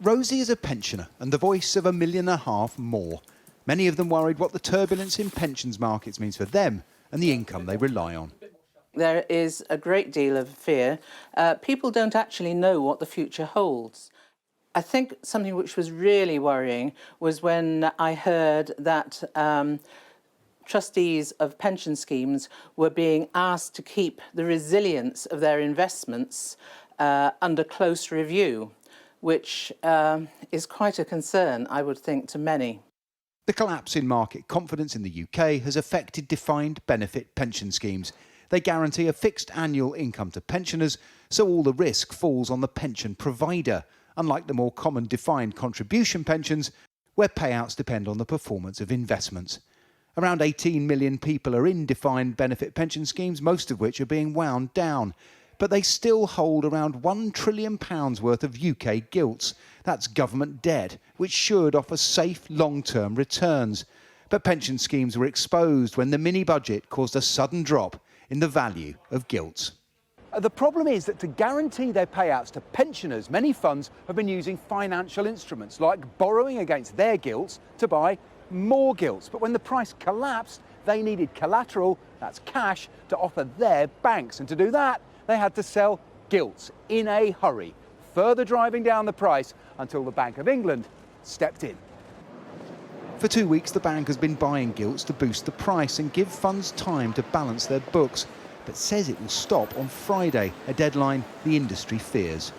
Rosie is a pensioner and the voice of 1.5 million more. Many of them worried what the turbulence in pensions markets means for them and the income they rely on. There is a great deal of fear. People don't actually know what the future holds. I think something which was really worrying was when I heard that trustees of pension schemes were being asked to keep the resilience of their investments under close review, which is quite a concern, I would think, to many. The collapse in market confidence in the UK has affected defined benefit pension schemes. They guarantee a fixed annual income to pensioners, so all the risk falls on the pension provider, unlike the more common defined contribution pensions, where payouts depend on the performance of investments. Around 18 million people are in defined benefit pension schemes, most of which are being wound down. But they still hold around £1 trillion worth of UK gilts. That's government debt, which should offer safe long-term returns. But pension schemes were exposed when the mini-budget caused a sudden drop in the value of gilts. The problem is that to guarantee their payouts to pensioners, many funds have been using financial instruments like borrowing against their gilts to buy more gilts. But when the price collapsed, they needed collateral, that's cash, to offer their banks. And to do that, they had to sell gilts in a hurry, further driving down the price until the Bank of England stepped in. For 2 weeks, the bank has been buying gilts to boost the price and give funds time to balance their books, but says it will stop on Friday, a deadline the industry fears.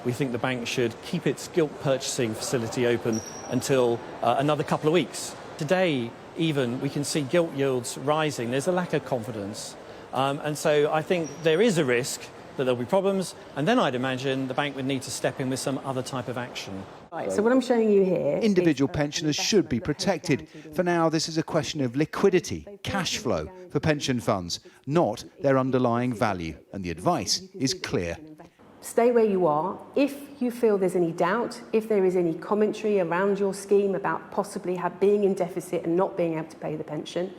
We think the bank should keep its gilt purchasing facility open until another couple of weeks. Today, even, we can see gilt yields rising. There's a lack of confidence. And so I think there is a risk that there'll be problems, and then I'd imagine the bank would need to step in with some other type of action. Right, so what I'm showing you here... Individual pensioners should be protected. For now, this is a question of liquidity, cash flow for pension funds, not their underlying value. And the advice is clear. Stay where you are. If you feel there's any doubt, if there is any commentary around your scheme about possibly being in deficit and not being able to pay the pension,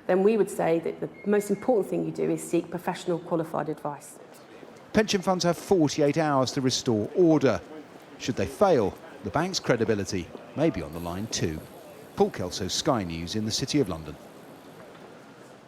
then we would say that the most important thing you do is seek professional qualified advice. Pension funds have 48 hours to restore order. Should they fail, the bank's credibility may be on the line too. Paul Kelso, Sky News in the City of London.